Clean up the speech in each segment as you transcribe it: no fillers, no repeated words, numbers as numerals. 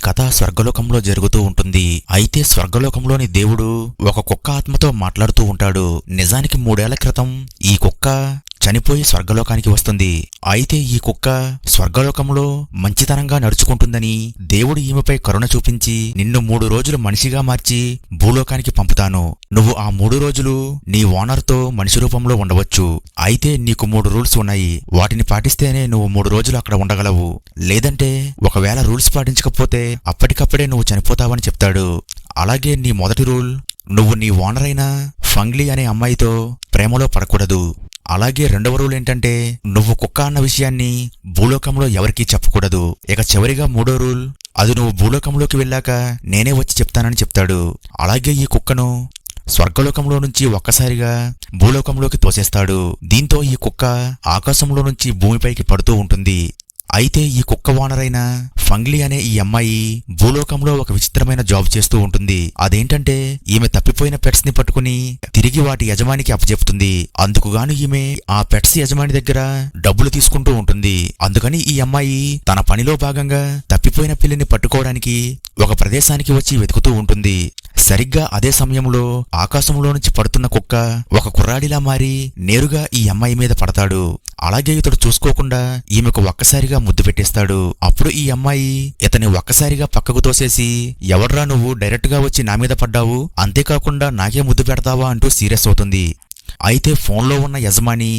కథ స్వర్గలోకంలో జరుగుతూ ఉంటుంది. అయితే స్వర్గలోకంలోని దేవుడు ఒక కుక్క ఆత్మతో మాట్లాడుతూ ఉంటాడు. నిజానికి 3 ఏళ్ల క్రితం ఈ కుక్క చనిపోయి స్వర్గలోకానికి వస్తుంది. అయితే ఈ కుక్క స్వర్గలోకంలో మంచితనంగా నడుచుకుంటుందని దేవుడు ఈమెపై కరుణ చూపించి నిన్ను 3 రోజులు మనిషిగా మార్చి భూలోకానికి పంపుతాను. నువ్వు ఆ 3 రోజులు నీ ఓనర్తో మనిషి రూపంలో ఉండవచ్చు. అయితే నీకు 3 రూల్స్ ఉన్నాయి. వాటిని పాటిస్తేనే నువ్వు 3 రోజులు అక్కడ ఉండగలవు. లేదంటే ఒకవేళ రూల్స్ పాటించకపోతే అప్పటికప్పుడే నువ్వు చనిపోతావని చెప్తాడు. అలాగే నీ మొదటి రూల్, నువ్వు నీ ఓనర్ అయిన ఫంగ్లీ అనే అమ్మాయితో ప్రేమలో పడకూడదు. అలాగే రెండవ రూల్ ఏంటంటే నువ్వు కుక్క అన్న విషయాన్ని భూలోకంలో ఎవరికీ చెప్పకూడదు. ఇక చివరిగా 3వ రూల్, అది నువ్వు భూలోకంలోకి వెళ్ళాక నేనే వచ్చి చెప్తానని చెప్తాడు. అలాగే ఈ కుక్కను స్వర్గలోకంలో నుంచి ఒక్కసారిగా భూలోకంలోకి తోసేస్తాడు. దీంతో ఈ కుక్క ఆకాశంలో నుంచి భూమిపైకి పడుతూ ఉంటుంది. అయితే ఈ కుక్క ఓనర్ అయిన ఫంగ్లీ అనే ఈ అమ్మాయి భూలోకంలో ఒక విచిత్రమైన జాబ్ చేస్తూ ఉంటుంది. అదేంటంటే ఈమె తప్పిపోయిన పెట్స్ ని పట్టుకుని తిరిగి వాటి యజమానికి అప్పచెప్తుంది. అందుకుగాను ఈమె ఆ పెట్స్ యజమాని దగ్గర డబ్బులు తీసుకుంటూ ఉంటుంది. అందుకని ఈ అమ్మాయి తన పనిలో భాగంగా తప్పిపోయిన పిల్లిని పట్టుకోవడానికి ఒక ప్రదేశానికి వచ్చి వెతుకుతూ ఉంటుంది. సరిగ్గా అదే సమయంలో ఆకాశంలో నుంచి పడుతున్న కుక్క ఒక కుర్రాడిలా మారి నేరుగా ఈ అమ్మాయి మీద పడతాడు. అలాగే ఇతడు చూసుకోకుండా ఈమెకు ఒక్కసారిగా ముద్దు పెట్టేస్తాడు. అప్పుడు ఈ అమ్మాయి ఇతని ఒక్కసారిగా పక్కకు తోసేసి, ఎవడ్రా నువ్వు డైరెక్ట్ గా వచ్చి నా మీద పడ్డావు, అంతేకాకుండా నాకే ముద్దు పెడతావా అంటూ సీరియస్ అవుతుంది. అయితే ఫోన్లో ఉన్న యజమాని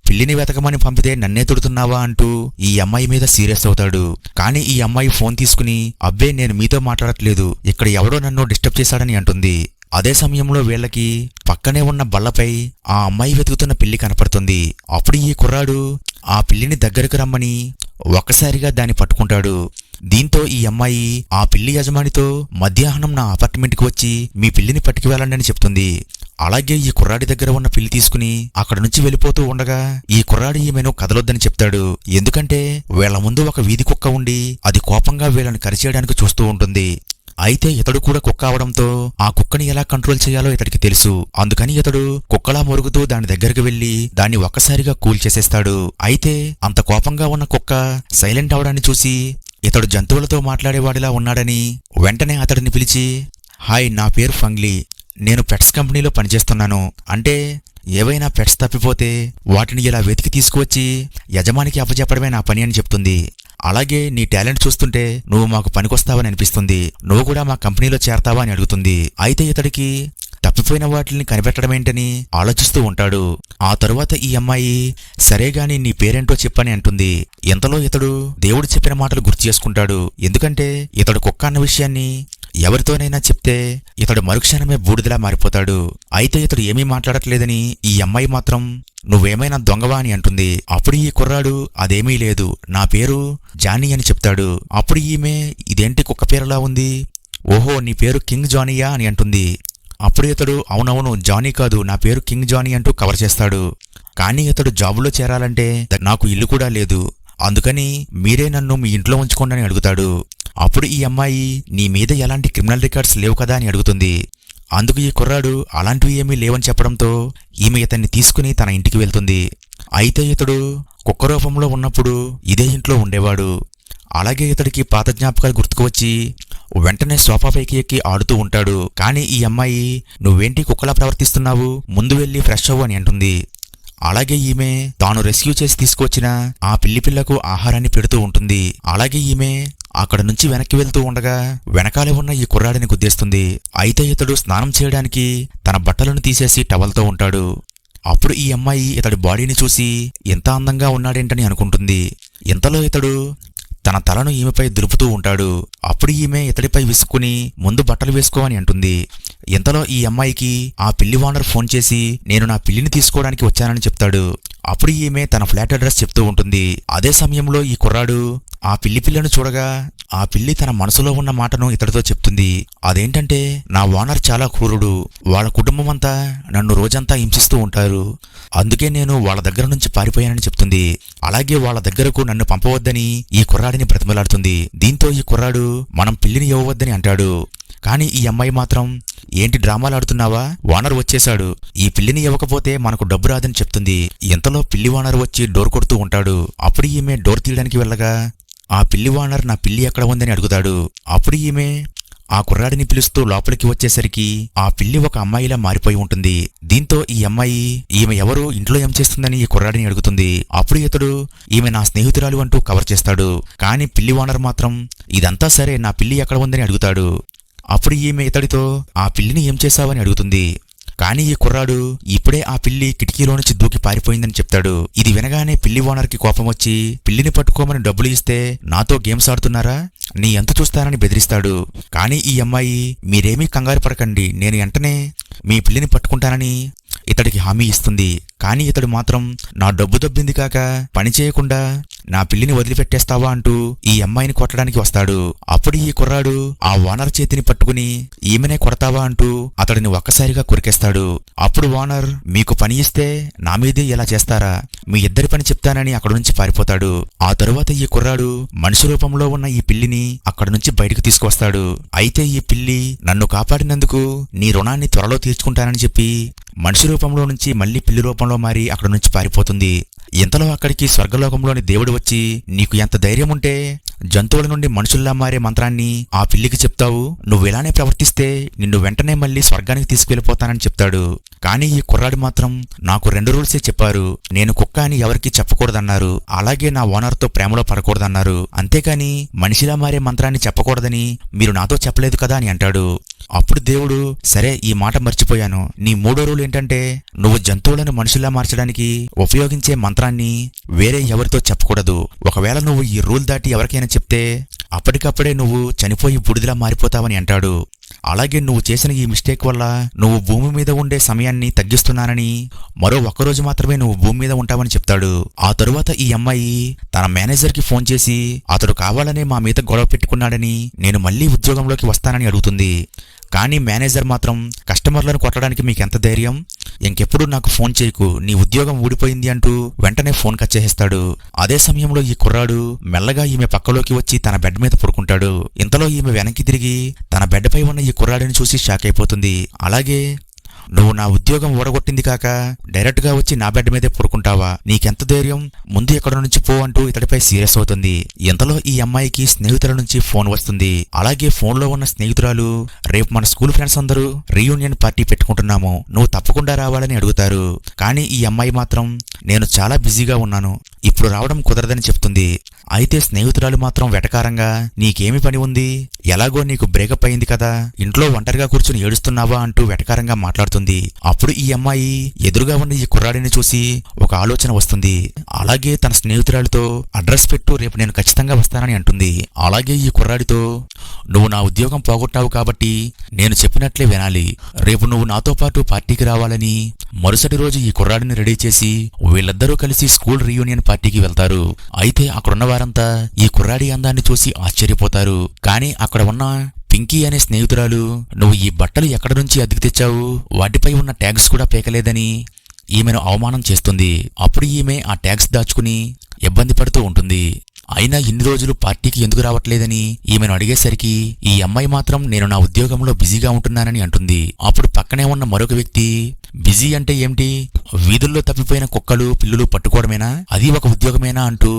పిల్లిని వెతకమని పంపితే నన్నే తిడుతున్నావా అంటూ ఈ అమ్మాయి మీద సీరియస్ అవుతాడు. కానీ ఈ అమ్మాయి ఫోన్ తీసుకుని, అబ్బే నేను మీతో మాట్లాడట్లేదు, ఇక్కడ ఎవడో నన్ను డిస్టర్బ్ చేశాడని అంటుంది. అదే సమయంలో వీళ్లకి పక్కనే ఉన్న బల్లపై ఆ అమ్మాయి వెతుకుతున్న పిల్లి కనపడుతుంది. అప్పుడు ఈ కుర్రాడు ఆ పిల్లిని దగ్గరకు రమ్మని ఒక్కసారిగా దాన్ని పట్టుకుంటాడు. దీంతో ఈ అమ్మాయి ఆ పిల్లి యజమానితో మధ్యాహ్నం నా అపార్ట్మెంట్కి వచ్చి మీ పిల్లిని పట్టుకు వెళ్ళండి అని చెప్తుంది. అలాగే ఈ కుర్రాడి దగ్గర ఉన్న పిల్లి తీసుకుని అక్కడ నుంచి వెళ్ళిపోతూ ఉండగా ఈ కుర్రాడి ఈమెను కదలొద్దని చెప్తాడు. ఎందుకంటే వీళ్ల ముందు ఒక వీధి కుక్క ఉండి అది కోపంగా వీళ్ళని కరిచేయడానికి చూస్తూ ఉంటుంది. అయితే ఇతడు కూడా కుక్క అవడంతో ఆ కుక్కని ఎలా కంట్రోల్ చేయాలో ఇతడికి తెలుసు. అందుకని ఇతడు కుక్కలా మొరుగుతూ దాని దగ్గరికి వెళ్లి దాన్ని ఒక్కసారిగా కూల్ చేసేస్తాడు. అయితే అంత కోపంగా ఉన్న కుక్క సైలెంట్ అవడాన్ని చూసి ఇతడు జంతువులతో మాట్లాడేవాడిలా ఉన్నాడని వెంటనే అతడిని పిలిచి, హాయ్, నా పేరు ఫంగ్లీ, నేను పెట్స్ కంపెనీలో పనిచేస్తున్నాను. అంటే ఏవైనా పెట్స్ తప్పిపోతే వాటిని ఇలా వెతికి తీసుకువచ్చి యజమానికి అప్పచెప్పడమే నా పని అని చెప్తుంది. అలాగే నీ టాలెంట్ చూస్తుంటే నువ్వు మాకు పనికొస్తావని అనిపిస్తుంది, నువ్వు కూడా మా కంపెనీలో చేరతావా అని అడుగుతుంది. అయితే ఇతడికి తప్పిపోయిన వాటిని కనిపెట్టడమేంటని ఆలోచిస్తూ ఉంటాడు. ఆ తరువాత ఈ అమ్మాయి సరేగాని నీ పేరేంటో చెప్పని అంటుంది. ఇంతలో ఇతడు దేవుడు చెప్పిన మాటలు గుర్తు చేసుకుంటాడు. ఎందుకంటే ఇతడు కుక్క అన్న విషయాన్ని ఎవరితోనైనా చెప్తే ఇతడు మరుక్షణమే బూడిదలా మారిపోతాడు. అయితే ఇతడు ఏమీ మాట్లాడట్లేదని ఈ అమ్మాయి మాత్రం నువ్వేమైనా దొంగవా అని అంటుంది. అప్పుడు ఈ కుర్రాడు అదేమీ లేదు, నా పేరు జానీ అని చెప్తాడు. అప్పుడు ఈమె ఇదేంటి కుక్క పేరులా ఉంది, ఓహో నీ పేరు కింగ్ జానీయా అని అంటుంది. అప్పుడు ఇతడు అవునవును జానీ కాదు, నా పేరు కింగ్ జానీ అంటూ కవర్ చేస్తాడు. కానీ ఇతడు జాబులో చేరాలంటే నాకు ఇల్లు కూడా లేదు, అందుకని మీరే నన్ను మీ ఇంట్లో ఉంచుకోండి అని అడుగుతాడు. అప్పుడు ఈ అమ్మాయి నీ మీద ఎలాంటి క్రిమినల్ రికార్డ్స్ లేవు కదా అని అడుగుతుంది. అందుకు ఈ కుర్రాడు అలాంటివి ఏమీ లేవని చెప్పడంతో ఈమె ఇతన్ని తీసుకుని తన ఇంటికి వెళ్తుంది. అయితే ఇతడు కుక్క రూపంలో ఉన్నప్పుడు ఇదే ఇంట్లో ఉండేవాడు. అలాగే ఇతడికి పాత జ్ఞాపకాలు గుర్తుకు వచ్చి వెంటనే సోఫాపైకి ఎక్కి ఆడుతూ ఉంటాడు. కానీ ఈ అమ్మాయి నువ్వేంటి కుక్కలా ప్రవర్తిస్తున్నావు, ముందు వెళ్ళి ఫ్రెష్ అవ్వు అని అంటుంది. అలాగే ఈమె తాను రెస్క్యూ చేసి తీసుకొచ్చిన ఆ పిల్లకు ఆహారాన్ని పెడుతూ ఉంటుంది. అలాగే ఈమె అక్కడ నుంచి వెనక్కి వెళ్తూ ఉండగా వెనకాలే ఉన్న ఈ కుర్రాడిని గుద్దేస్తుంది. అయితే ఇతడు స్నానం చేయడానికి తన బట్టలను తీసేసి టవల్తో ఉంటాడు. అప్పుడు ఈ అమ్మాయి ఇతడి బాడీని చూసి ఎంత అందంగా ఉన్నాడేంటని అనుకుంటుంది. ఇంతలో ఇతడు తన తలను ఈమెపై దులుపుతూ ఉంటాడు. అప్పుడు ఈమె ఇతడిపై విసుక్కుని ముందు బట్టలు వేసుకో అని అంటుంది. ఇంతలో ఈ అమ్మాయికి ఆ పిల్లి ఓనర్ ఫోన్ చేసి నేను నా పిల్లిని తీసుకోవడానికి వచ్చానని చెప్తాడు. అప్పుడు ఈమె తన ఫ్లాట్ అడ్రస్ చెప్తూ ఉంటుంది. అదే సమయంలో ఈ కుర్రాడు ఆ పిల్లను చూడగా ఆ పిల్లి తన మనసులో ఉన్న మాటను ఇతడితో చెప్తుంది. అదేంటంటే నా ఓనర్ చాలా క్రూరుడు, వాళ్ళ కుటుంబమంతా నన్ను రోజంతా హింసిస్తూ ఉంటారు, అందుకే నేను వాళ్ళ దగ్గర నుంచి పారిపోయానని చెప్తుంది. అలాగే వాళ్ళ దగ్గరకు నన్ను పంపవద్దని ఈ కుర్రాడిని బ్రతిమలాడుతుంది. దీంతో ఈ కుర్రాడు మనం పిల్లిని ఇవ్వవద్దని అంటాడు. కానీ ఈ అమ్మాయి మాత్రం ఏంటి డ్రామాలు ఆడుతున్నావా, ఓనర్ వచ్చేశాడు, ఈ పిల్లిని ఇవ్వకపోతే మనకు డబ్బు రాదని చెప్తుంది. ఇంతలో పిల్లి ఓనర్ వచ్చి డోర్ కొడుతూ ఉంటాడు. అప్పుడు ఈమె డోర్ తీయడానికి వెళ్ళగా ఆ పిల్లి ఓనర్ నా పిల్లి ఎక్కడ ఉందని అడుగుతాడు. అప్పుడు ఈమె ఆ కుర్రాడిని పిలుస్తూ లోపలికి వచ్చేసరికి ఆ పిల్లి ఒక అమ్మాయిలా మారిపోయి ఉంటుంది. దీంతో ఈ అమ్మాయి ఈమె ఎవరు, ఇంట్లో ఏం చేస్తుందని ఈ కుర్రాడిని అడుగుతుంది. అప్పుడు ఇతడు ఈమె నా స్నేహితురాలు అంటూ కవర్ చేస్తాడు. కానీ పిల్లి ఓనర్ మాత్రం ఇదంతా సరే, నా పిల్లి ఎక్కడ ఉందని అడుగుతాడు. అప్పుడు ఈమె ఇతడితో ఆ పిల్లిని ఏం చేశావని అడుగుతుంది. కానీ ఈ కుర్రాడు ఇప్పుడే ఆ పిల్లి కిటికీలో నుంచి దూకి పారిపోయిందని చెప్తాడు. ఇది వినగానే పిల్లి ఓనర్కి కోపం వచ్చి, పిల్లిని పట్టుకోమని డబ్బులు ఇస్తే నాతో గేమ్స్ ఆడుతున్నారా, నీ ఎంత చూస్తానని బెదిరిస్తాడు. కానీ ఈ అమ్మాయి మీరేమీ కంగారు పడకండి, నేను వెంటనే మీ పిల్లిని పట్టుకుంటానని ఇతడికి హామీ ఇస్తుంది. కానీ ఇతడు మాత్రం నా డబ్బు దబ్బింది కాక పని చేయకుండా నా పిల్లిని వదిలిపెట్టేస్తావా అంటూ ఈ అమ్మాయిని కొట్టడానికి వస్తాడు. అప్పుడు ఈ కుర్రాడు ఆ ఓనర్ చేతిని పట్టుకుని ఈమెనే కొడతావా అంటూ అతడిని ఒక్కసారిగా కొరికేస్తాడు. అప్పుడు ఓనర్ మీకు పని ఇస్తే నా మీదే ఇలా చేస్తారా, మీ ఇద్దరి పని చెప్తానని అక్కడి నుంచి పారిపోతాడు. ఆ తరువాత ఈ కుర్రాడు మనిషి రూపంలో ఉన్న ఈ పిల్లిని అక్కడి నుంచి బయటకు తీసుకొస్తాడు. అయితే ఈ పిల్లి నన్ను కాపాడినందుకు నీ రుణాన్ని త్వరలో తీర్చుకుంటానని చెప్పి మనిషి రూపంలో నుంచి మళ్లీ పిల్లి రూపంలో మారి అక్కడి నుంచి పారిపోతుంది. ఇంతలో అక్కడికి స్వర్గలోకంలోని దేవుడు వచ్చి, నీకు ఎంత ధైర్యం ఉంటే జంతువుల నుండి మనుషుల్లా మారే మంత్రాన్ని ఆ పిల్లికి చెప్తావు, నువ్వు ఇలానే ప్రవర్తిస్తే నిన్ను వెంటనే మళ్లీ స్వర్గానికి తీసుకువెళ్ళిపోతానని చెప్తాడు. కానీ ఈ కుర్రాడు మాత్రం నాకు 2 రూల్సే చెప్పారు, నేను కుక్క అని ఎవరికీ చెప్పకూడదన్నారు, అలాగే నా ఓనర్తో ప్రేమలో పడకూడదన్నారు, అంతేకాని మనిషిలా మారే మంత్రాన్ని చెప్పకూడదని మీరు నాతో చెప్పలేదు కదా అని అంటాడు. అప్పుడు దేవుడు, సరే ఈ మాట మర్చిపోయాను, నీ 3వ రూల్ ఏంటంటే నువ్వు జంతువులను మనుషుల్లా మార్చడానికి ఉపయోగించే మంత్రాన్ని వేరే ఎవరితో చెప్పకూడదు. ఒకవేళ నువ్వు ఈ రూల్ దాటి ఎవరికైనా చెప్తే అప్పటికప్పుడే నువ్వు చనిపోయి బూడిదలా మారిపోతావని అంటాడు. అలాగే నువ్వు చేసిన ఈ మిస్టేక్ వల్ల నువ్వు భూమి మీద ఉండే సమయాన్ని తగ్గిస్తున్నానని, మరో 1 రోజు మాత్రమే నువ్వు భూమి మీద ఉంటావని చెప్తాడు. ఆ తరువాత ఈ అమ్మాయి తన మేనేజర్కి ఫోన్ చేసి అతడు కావాలనే మా మీద గొడవ పెట్టుకున్నాడని, నేను మళ్లీ ఉద్యోగంలోకి వస్తానని అడుగుతుంది. కానీ మేనేజర్ మాత్రం కస్టమర్లను కొట్టడానికి మీకెంత ధైర్యం, ఇంకెప్పుడు నాకు ఫోన్ చేయకు, నీ ఉద్యోగం ఊడిపోయింది అంటూ వెంటనే ఫోన్ కట్ చేసేస్తాడు. అదే సమయంలో ఈ కుర్రాడు మెల్లగా ఈమె పక్కలోకి వచ్చి తన బెడ్ మీద పడుకుంటాడు. ఇంతలో ఈమె వెనక్కి తిరిగి తన బెడ్ పై ఉన్న ఈ కుర్రాడిని చూసి షాక్ అయిపోతుంది. అలాగే నువ్వు నా ఉద్యోగం ఊడగొట్టింది కాక డైరెక్ట్ గా వచ్చి నా బెడ్ మీదే పడుకుంటావా, నీకెంత ధైర్యం, ముందు ఎక్కడ నుంచి పో అంటూ ఇతడిపై సీరియస్ అవుతుంది. ఇంతలో ఈ అమ్మాయికి స్నేహితుల నుంచి ఫోన్ వస్తుంది. అలాగే ఫోన్లో ఉన్న స్నేహితురాలు, రేపు మన స్కూల్ ఫ్రెండ్స్ అందరూ రీయూనియన్ పార్టీ పెట్టుకుంటున్నాము, నువ్వు తప్పకుండా రావాలని అడుగుతారు. కానీ ఈ అమ్మాయి మాత్రం నేను చాలా బిజీగా ఉన్నాను, ఇప్పుడు రావడం కుదరదని చెప్తుంది. అయితే స్నేహితురాలు మాత్రం వెటకారంగా, నీకేమి పని ఉంది, ఎలాగో నీకు బ్రేకప్ అయింది కదా, ఇంట్లో ఒంటరిగా కూర్చుని ఏడుస్తున్నావా అంటూ వెటకారంగా మాట్లాడుతుంది. అప్పుడు ఈ అమ్మాయి ఎదురుగా ఉన్న ఈ కుర్రాడిని చూసి ఒక ఆలోచన వస్తుంది. అలాగే తన స్నేహితురాలితో అడ్రస్ పెట్టు, రేపు నేను ఖచ్చితంగా వస్తానని అంటుంది. అలాగే ఈ కుర్రాడితో, నువ్వు నా ఉద్యోగం పోగొట్టావు కాబట్టి నేను చెప్పినట్లే వినాలి, రేపు నువ్వు నాతో పాటు పార్టీకి రావాలని మరుసటి రోజు ఈ కుర్రాడిని రెడీ చేసి వీళ్ళిద్దరూ కలిసి స్కూల్ రీయూనియన్ పార్టీకి వెళ్తారు. అయితే అక్కడున్న వారంతా ఈ కుర్రాడి అందాన్ని చూసి ఆశ్చర్యపోతారు. కానీ అక్కడ ఉన్న పింకీ అనే స్నేహితురాలు, నువ్వు ఈ బట్టలు ఎక్కడి నుంచి అద్దెకు తెచ్చావు, వాటిపై ఉన్న ట్యాగ్స్ కూడా పేకలేదని ఈమెను అవమానం చేస్తుంది. అప్పుడు ఈమె ఆ ట్యాగ్స్ దాచుకుని ఇబ్బంది పడుతూ ఉంటుంది. అయినా ఇన్ని రోజులు పార్టీకి ఎందుకు రావట్లేదని ఈమెను అడిగేసరికి ఈ అమ్మాయి మాత్రం నేను నా ఉద్యోగంలో బిజీగా ఉంటున్నానని అంటుంది. అప్పుడు పక్కనే ఉన్న మరొక వ్యక్తి, బిజీ అంటే ఏమిటి, వీధుల్లో తప్పిపోయిన కుక్కలు పిల్లులు పట్టుకోవడమేనా, అది ఒక ఉద్యోగమేనా అంటూ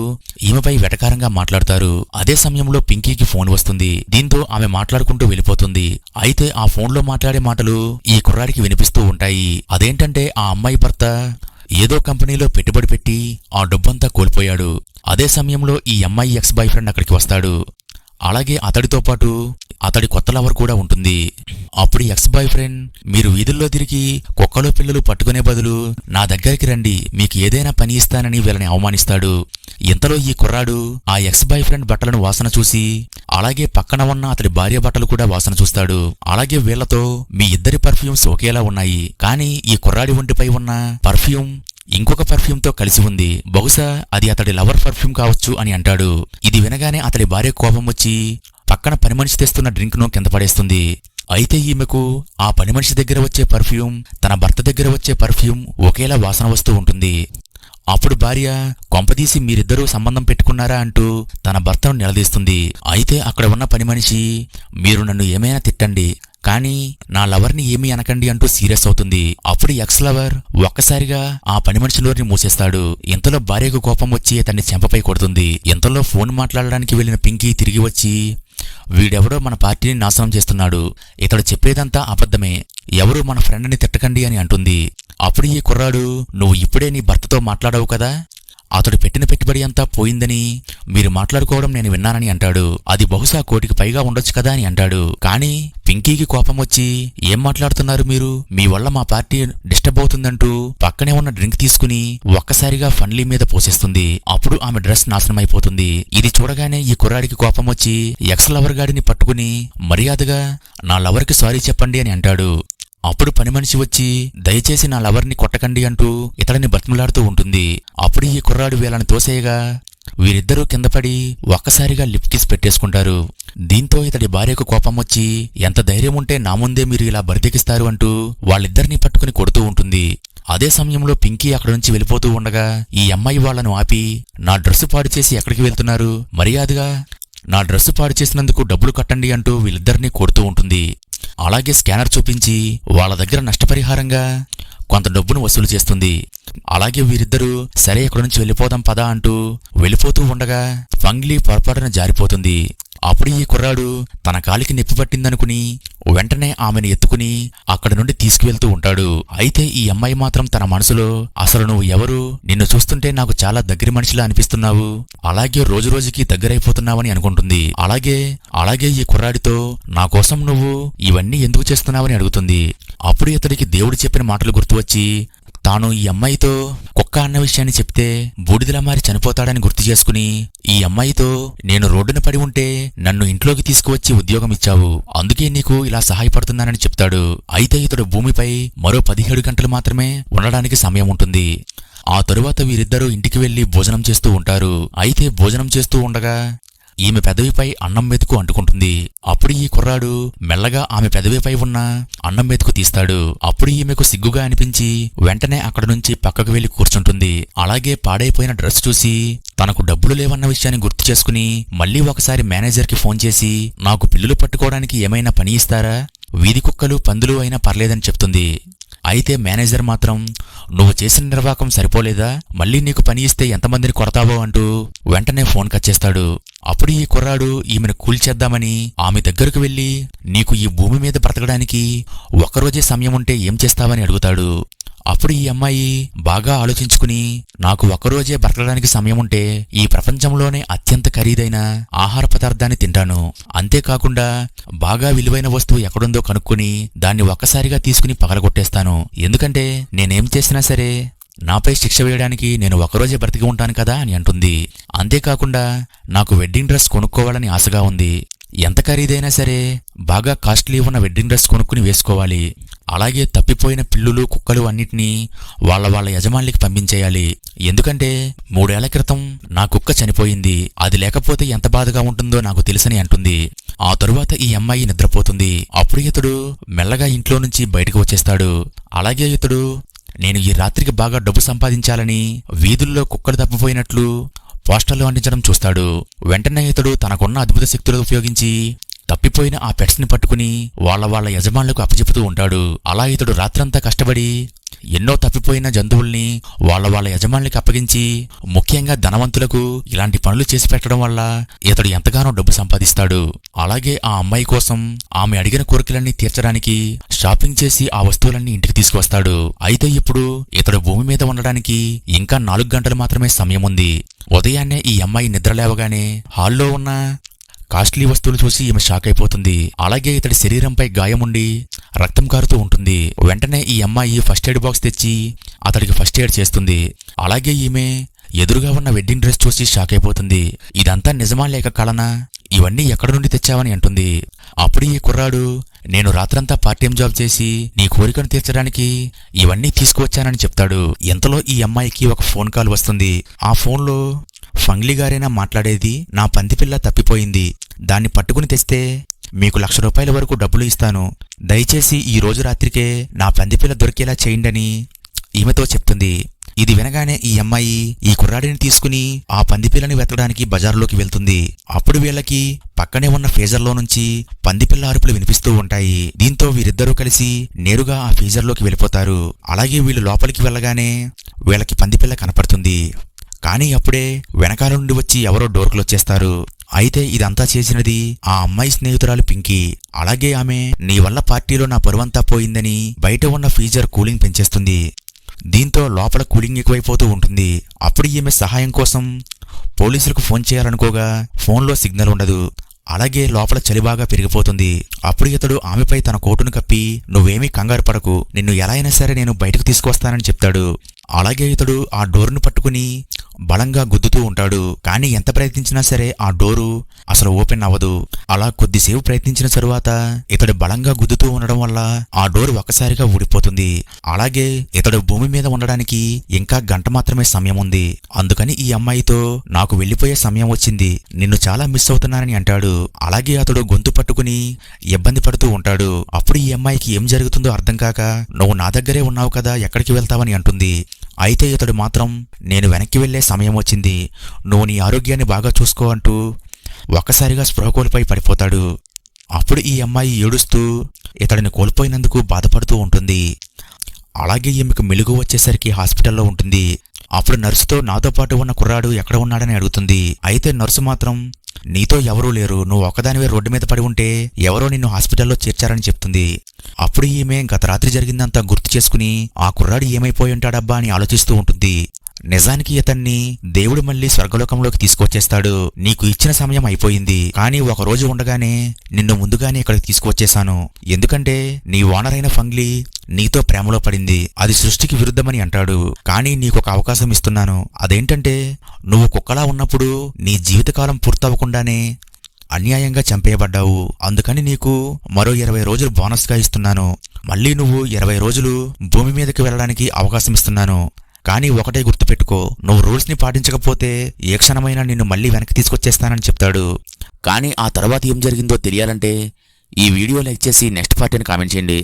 ఈమెపై వెటకారంగా మాట్లాడతారు. అదే సమయంలో పింకీకి ఫోన్ వస్తుంది. దీంతో ఆమె మాట్లాడుకుంటూ వెళ్ళిపోతుంది. అయితే ఆ ఫోన్లో మాట్లాడే మాటలు ఈ కుర్రాడికి వినిపిస్తూ ఉంటాయి. అదేంటంటే ఆ అమ్మాయి భర్త ఏదో కంపెనీలో పెట్టుబడి పెట్టి ఆ డబ్బంతా కోల్పోయాడు. అదే సమయంలో ఈ అమ్మాయి ఎక్స్ బాయ్ ఫ్రెండ్ అక్కడికి వస్తాడు. అలాగే అతడితో పాటు అతడి కొత్త లవర్ కూడా ఉంటుంది. అప్పుడు ఎక్స్ బాయ్ ఫ్రెండ్, మీరు వీధుల్లో తిరిగి కుక్కలు పిల్లలు పట్టుకునే బదులు నా దగ్గరికి రండి, మీకు ఏదైనా పని ఇస్తానని వీళ్ళని అవమానిస్తాడు. ఇంతలో ఈ కుర్రాడు ఆ ఎక్స్ బాయ్ ఫ్రెండ్ బట్టలను వాసన చూసి, అలాగే పక్కన ఉన్న అతడి భార్య బట్టలు కూడా వాసన చూస్తాడు. అలాగే వీళ్లతో మీ ఇద్దరి పర్ఫ్యూమ్స్ ఒకేలా ఉన్నాయి, కానీ ఈ కుర్రాడి ఒంటిపై ఉన్న పర్ఫ్యూమ్ ఇంకొక పర్ఫ్యూమ్తో కలిసి ఉంది, బహుశా అది అతడి లవర్ పర్ఫ్యూమ్ కావచ్చు అని అంటాడు. ఇది వినగానే అతడి భార్య కోపం వచ్చి పక్కన పని మనిషి తెస్తున్న డ్రింక్ను కింద పడేస్తుంది. అయితే ఈమెకు ఆ పని మనిషి దగ్గర వచ్చే పర్ఫ్యూమ్ తన భర్త దగ్గర వచ్చే పర్ఫ్యూమ్ ఒకేలా వాసన వస్తూ ఉంటుంది. అప్పుడు భార్య, కొంపదీసి మీరిద్దరూ సంబంధం పెట్టుకున్నారా అంటూ తన భర్తను నిలదీస్తుంది. అయితే అక్కడ ఉన్న పని మనిషి, మీరు నన్ను ఏమైనా తిట్టండి, కానీ నా లవర్ని ఏమీ అనకండి అంటూ సీరియస్ అవుతుంది. అప్పుడు ఎక్స్ లవర్ ఒక్కసారిగా ఆ పని మనిషి నోరుని మూసేస్తాడు. ఇంతలో భార్యకు కోపం వచ్చి అతన్ని చెంపపై కొడుతుంది. ఇంతలో ఫోన్ మాట్లాడడానికి వెళ్లిన పింకీ తిరిగి వచ్చి వీడెవడో మన పార్టీని నాశనం చేస్తున్నాడు, ఇతడు చెప్పేదంతా అబద్ధమే, ఎవరు మన ఫ్రెండ్ని తిట్టకండి అని అంటుంది. అప్పుడు ఈ కుర్రాడు నువ్వు ఇప్పుడే నీ భర్తతో మాట్లాడవు కదా, అతడు పెట్టిన పెట్టుబడి అంతా పోయిందని మీరు మాట్లాడుకోవడం నేను విన్నానని అంటాడు. అది బహుశా 1 కోటికి పైగా ఉండొచ్చు కదా అని అంటాడు. కానీ పింకీకి కోపం వచ్చి ఏం మాట్లాడుతున్నారు మీరు, మీ వల్ల మా పార్టీ డిస్టర్బ్ అవుతుందంటూ పక్కనే ఉన్న డ్రింక్ తీసుకుని ఒక్కసారిగా ఫన్లీ మీద పోసేస్తుంది. అప్పుడు ఆమె డ్రెస్ నాశనమైపోతుంది. ఇది చూడగానే ఈ కుర్రాడికి కోపం వచ్చి ఎక్స్ లవర్ గాడిని పట్టుకుని మర్యాదగా నా లవర్కి సారీ చెప్పండి అని అంటాడు. అప్పుడు పని మనిషి వచ్చి దయచేసి నా లవర్ని కొట్టకండి అంటూ ఇతడిని బతిమలాడుతూ ఉంటుంది. అప్పుడు ఈ కుర్రాడు వీళ్ళని తోసేయగా వీరిద్దరూ కిందపడి ఒక్కసారిగా లిప్ కిస్ పెట్టేసుకుంటారు. దీంతో ఇతడి భార్యకు కోపం వచ్చి ఎంత ధైర్యం ఉంటే నా ముందే మీరు ఇలా బరిదెకిస్తారు అంటూ వాళ్ళిద్దరినీ పట్టుకుని కొడుతూ ఉంటుంది. అదే సమయంలో పింకీ అక్కడి నుంచి వెళ్ళిపోతూ ఉండగా ఈ అమ్మాయి వాళ్లను ఆపి నా డ్రెస్సు పాడు చేసి ఎక్కడికి వెళ్తున్నారు, మర్యాదగా నా డ్రెస్సు పాడు చేసినందుకు డబ్బులు కట్టండి అంటూ వీళ్ళిద్దరినీ కొడుతూ ఉంటుంది. అలాగే స్కానర్ చూపించి వాళ్ళ దగ్గర నష్టపరిహారంగా కొంత డబ్బును వసూలు చేస్తుంది. అలాగే వీరిద్దరూ సరే ఇక్కడి నుంచి వెళ్ళిపోదాం పదా అంటూ వెళ్ళిపోతూ ఉండగా ఫంగ్లీ పొరపాటున జారిపోతుంది. అప్పుడు ఈ కుర్రాడు తన కాలికి నొప్పి పట్టిందనుకుని వెంటనే ఆమెను ఎత్తుకుని అక్కడి నుండి తీసుకువెళ్తూ ఉంటాడు. అయితే ఈ అమ్మాయి మాత్రం తన మనసులో అసలు నువ్వు ఎవరు, నిన్ను చూస్తుంటే నాకు చాలా దగ్గరి మనిషిలా అనిపిస్తున్నావు, అలాగే రోజురోజుకి దగ్గరైపోతున్నావని అనుకుంటుంది. అలాగే ఈ కుర్రాడితో నా కోసం నువ్వు ఇవన్నీ ఎందుకు చేస్తున్నావని అడుగుతుంది. అప్పుడు ఇతడికి దేవుడు చెప్పిన మాటలు గుర్తువచ్చి తాను ఈ అమ్మాయితో కుక్క అన్న విషయాన్ని చెప్తే బూడిదలా మారి చనిపోతాడని గుర్తు చేసుకుని ఈ అమ్మాయితో నేను రోడ్డున పడి ఉంటే నన్ను ఇంట్లోకి తీసుకువచ్చి ఉద్యోగం ఇచ్చావు, అందుకే నీకు ఇలా సహాయపడుతున్నానని చెప్తాడు. అయితే ఇతడు భూమిపై మరో 17 గంటలు మాత్రమే ఉండడానికి సమయం ఉంటుంది. ఆ తరువాత వీరిద్దరూ ఇంటికి వెళ్లి భోజనం చేస్తూ ఉంటారు. అయితే భోజనం చేస్తూ ఉండగా ఈమె పెదవిపై అన్నం మెతుకు అంటుకుంటుంది. అప్పుడు ఈ కుర్రాడు మెల్లగా ఆమె పెదవిపై ఉన్న అన్నం మెతుకు తీస్తాడు. అప్పుడు ఈమెకు సిగ్గుగా అనిపించి వెంటనే అక్కడి నుంచి పక్కకు వెళ్లి కూర్చుంటుంది. అలాగే పాడైపోయిన డ్రెస్ చూసి తనకు డబ్బులు లేవన్న విషయాన్ని గుర్తు చేసుకుని మళ్లీ ఒకసారి మేనేజర్కి ఫోన్ చేసి నాకు పిల్లులు పట్టుకోవడానికి ఏమైనా పని ఇస్తారా, వీధి కుక్కలు పందులు అయినా పర్లేదని చెప్తుంది. అయితే మేనేజర్ మాత్రం నువ్వు చేసిన నిర్వాకం సరిపోలేదా, మళ్ళీ నీకు పని ఇస్తే ఎంతమందిని కొడతావో అంటూ వెంటనే ఫోన్ కట్ చేస్తాడు. అప్పుడు ఈ కుర్రాడు ఈమెను కూల్చేద్దామని ఆమె దగ్గరకు వెళ్లి నీకు ఈ భూమి మీద బ్రతకడానికి ఒక్కరోజే సమయం ఉంటే ఏం చేస్తావని అడుగుతాడు. అప్పుడు ఈ అమ్మాయి బాగా ఆలోచించుకుని నాకు ఒక్కరోజే బ్రతకడానికి సమయం ఉంటే ఈ ప్రపంచంలోనే అత్యంత ఖరీదైన ఆహార పదార్థాన్ని తింటాను, అంతేకాకుండా బాగా విలువైన వస్తువు ఎక్కడుందో కనుక్కుని దాన్ని ఒక్కసారిగా తీసుకుని పగలగొట్టేస్తాను, ఎందుకంటే నేనేం చేసినా సరే నాపై శిక్ష వేయడానికి నేను ఒకరోజే బ్రతికి ఉంటాను కదా అని అంటుంది. అంతేకాకుండా నాకు వెడ్డింగ్ డ్రెస్ కొనుక్కోవాలని ఆశగా ఉంది, ఎంత ఖరీదైనా సరే బాగా కాస్ట్లీ ఉన్న వెడ్డింగ్ డ్రెస్ కొనుక్కుని వేసుకోవాలి, అలాగే తప్పిపోయిన పిల్లులు కుక్కలు అన్నిటినీ వాళ్ళ యజమానులకి పంపించేయాలి, ఎందుకంటే 3 ఏళ్ల క్రితం నా కుక్క చనిపోయింది, అది లేకపోతే ఎంత బాధగా ఉంటుందో నాకు తెలుసని అంటుంది. ఆ తరువాత ఈ అమ్మాయి నిద్రపోతుంది. అప్పుడు ఇతడు మెల్లగా ఇంట్లో నుంచి బయటకు వచ్చేస్తాడు. అలాగే ఇతడు నేను ఈ రాత్రికి బాగా డబ్బు సంపాదించాలని వీధుల్లో కుక్కలు తప్పిపోయినట్లు పోస్టర్లు అంటించడం చూస్తాడు. వెంటనే ఇతడు తనకున్న అద్భుత శక్తులు ఉపయోగించి తప్పిపోయిన ఆ పెట్స్ ని పట్టుకుని వాళ్ళ యజమానులకు అప్పచెపుతూ ఉంటాడు. అలా ఇతడు రాత్రంతా కష్టపడి ఎన్నో తప్పిపోయిన జంతువుల్ని వాళ్ళ యజమానులకి అప్పగించి ముఖ్యంగా ధనవంతులకు ఇలాంటి పనులు చేసి పెట్టడం వల్ల ఇతడు ఎంతగానో డబ్బు సంపాదిస్తాడు. అలాగే ఆ అమ్మాయి కోసం ఆమె అడిగిన కోరికలన్నీ తీర్చడానికి షాపింగ్ చేసి ఆ వస్తువులన్నీ ఇంటికి తీసుకువస్తాడు. అయితే ఇప్పుడు ఇతడు భూమి మీద ఉండడానికి ఇంకా 4 గంటలు మాత్రమే సమయం ఉంది. ఉదయాన్నే ఈ అమ్మాయి నిద్రలేవగానే హాల్లో ఉన్న కాస్ట్లీ వస్తువులు చూసి ఈమె షాక్ అయిపోతుంది. అలాగే ఇతడి శరీరంపై గాయముండి రక్తం కారుతూ ఉంటుంది. వెంటనే ఈ అమ్మాయి ఫస్ట్ ఎయిడ్ బాక్స్ తెచ్చి అతడికి ఫస్ట్ ఎయిడ్ చేస్తుంది. అలాగే ఈమె ఎదురుగా ఉన్న వెడ్డింగ్ డ్రెస్ చూసి షాక్ అయిపోతుంది. ఇదంతా నిజమా లేక కళనా, ఇవన్నీ ఎక్కడి నుండి తెచ్చావని అంటుంది. అప్పుడు ఈ కుర్రాడు నేను రాత్రంతా పార్ట్ టైం జాబ్ చేసి నీ కోరికను తీర్చడానికి ఇవన్నీ తీసుకువచ్చానని చెప్తాడు. ఎంతలో ఈ అమ్మాయికి ఒక ఫోన్ కాల్ వస్తుంది. ఆ ఫోన్లో ఫంగ్లీ గారైనా మాట్లాడేది, నా పందిపిల్ల తప్పిపోయింది, దాన్ని పట్టుకుని తెస్తే మీకు ₹1,00,000 వరకు డబ్బులు ఇస్తాను, దయచేసి ఈ రోజు రాత్రికే నా పందిపిల్ల దొరికేలా చేయండని ఈమెతో చెప్తుంది. ఇది వినగానే ఈ అమ్మాయి ఈ కుర్రాడిని తీసుకుని ఆ పందిపిల్లని వెతకడానికి బజార్లోకి వెళ్తుంది. అప్పుడు వీళ్ళకి పక్కనే ఉన్న ఫీజర్లో నుంచి పందిపిల్ల అరుపులు వినిపిస్తూ ఉంటాయి. దీంతో వీరిద్దరూ కలిసి నేరుగా ఆ ఫీజర్లోకి వెళ్ళిపోతారు. అలాగే వీళ్ళు లోపలికి వెళ్ళగానే వీళ్ళకి పందిపిల్ల కనపడుతుంది. కానీ అప్పుడే వెనకాల నుండి వచ్చి ఎవరో డోర్ క్లోజ్ చేస్తారు. అయితే ఇదంతా చేసినది ఆ అమ్మాయి స్నేహితురాలు పింకీ. అలాగే ఆమె నీ వల్ల పార్టీలో నా పరువంతా పోయిందని బయట ఉన్న ఫీజర్ కూలింగ్ పెంచేస్తుంది. దీంతో లోపల కూలింగ్ ఎక్కువైపోతూ ఉంటుంది. అప్పుడు ఈమె సహాయం కోసం పోలీసులకు ఫోన్ చేయాలనుకోగా ఫోన్లో సిగ్నల్ ఉండదు. అలాగే లోపల చలి బాగా పెరిగిపోతుంది. అప్పుడు ఇతడు ఆమెపై తన కోటును కప్పి నువ్వేమీ కంగారు పడకు, నిన్ను ఎలా అయినా సరే నేను బయటకు తీసుకొస్తానని చెప్తాడు. అలాగే ఇతడు ఆ డోరును పట్టుకుని బలంగా గుద్దుతూ ఉంటాడు. కానీ ఎంత ప్రయత్నించినా సరే ఆ డోరు అసలు ఓపెన్ అవ్వదు. అలా కొద్దిసేపు ప్రయత్నించిన తరువాత ఇతడు బలంగా గుద్దుతూ ఉండడం వల్ల ఆ డోరు ఒక్కసారిగా ఊడిపోతుంది. అలాగే ఇతడు భూమి మీద ఉండడానికి ఇంకా గంట మాత్రమే సమయం ఉంది. అందుకని ఈ అమ్మాయితో నాకు వెళ్లిపోయే సమయం వచ్చింది, నిన్ను చాలా మిస్ అవుతున్నానని అంటాడు. అలాగే అతడు గొంతు పట్టుకుని ఇబ్బంది పడుతూ ఉంటాడు. అప్పుడు ఈ అమ్మాయికి ఏం జరుగుతుందో అర్థం కాక నువ్వు నా దగ్గరే ఉన్నావు కదా, ఎక్కడికి వెళ్తావని అంటుంది. అయితే ఇతడు మాత్రం నేను వెనక్కి వెళ్లే సమయం వచ్చింది, నువ్వు నీ ఆరోగ్యాన్ని బాగా చూసుకో అంటూ ఒక్కసారిగా స్పృహ కోల్పోయి పడిపోతాడు. అప్పుడు ఈ అమ్మాయి ఏడుస్తూ ఇతడిని కోల్పోయినందుకు బాధపడుతూ ఉంటుంది. అలాగే ఈమెకు మెలుగు వచ్చేసరికి హాస్పిటల్లో ఉంటుంది. అప్పుడు నర్సుతో నాతో పాటు ఉన్న కుర్రాడు ఎక్కడ ఉన్నాడని అడుగుతుంది. అయితే నర్సు మాత్రం నీతో ఎవరూ లేరు, నువ్వు ఒక్కదానివే రోడ్డు మీద పడి ఉంటే ఎవరో నిన్ను హాస్పిటల్లో చేర్చారని చెప్తుంది. అప్పుడు ఈమె గత రాత్రి జరిగిందంతా గుర్తు చేసుకుని ఆ కుర్రాడు ఏమైపోయి ఉంటాడబ్బా అని ఆలోచిస్తూ ఉంటుంది. నిజానికి ఇతన్ని దేవుడు మళ్లీ స్వర్గలోకంలోకి తీసుకొచ్చేస్తాడు. నీకు ఇచ్చిన సమయం అయిపోయింది, కానీ ఒక రోజు ఉండగానే నిన్ను ముందుగానే ఇక్కడికి తీసుకువచ్చేశాను. ఎందుకంటే నీ ఓనర్ అయిన ఫంగ్లీ నీతో ప్రేమలో పడింది, అది సృష్టికి విరుద్ధమని అంటాడు. కానీ నీకొక అవకాశం ఇస్తున్నాను. అదేంటంటే నువ్వు కుక్కలా ఉన్నప్పుడు నీ జీవితకాలం పూర్తవకుండానే అన్యాయంగా చంపేయబడ్డావు. అందుకని నీకు మరో 20 రోజులు బోనస్గా ఇస్తున్నాను. మళ్లీ నువ్వు 20 రోజులు భూమి మీదకి వెళ్ళడానికి అవకాశం ఇస్తున్నాను. కానీ ఒకటే గుర్తుపెట్టుకో, నువ్వు రూల్స్ ని పాటించకపోతే ఏ క్షణమైనా నిన్ను మళ్లీ వెనక్కి తీసుకొచ్చేస్తానని చెప్తాడు. కానీ ఆ తర్వాత ఏం జరిగిందో తెలియాలంటే ఈ వీడియో లైక్ చేసి నెక్స్ట్ పార్ట్ అని కామెంట్ చేయండి.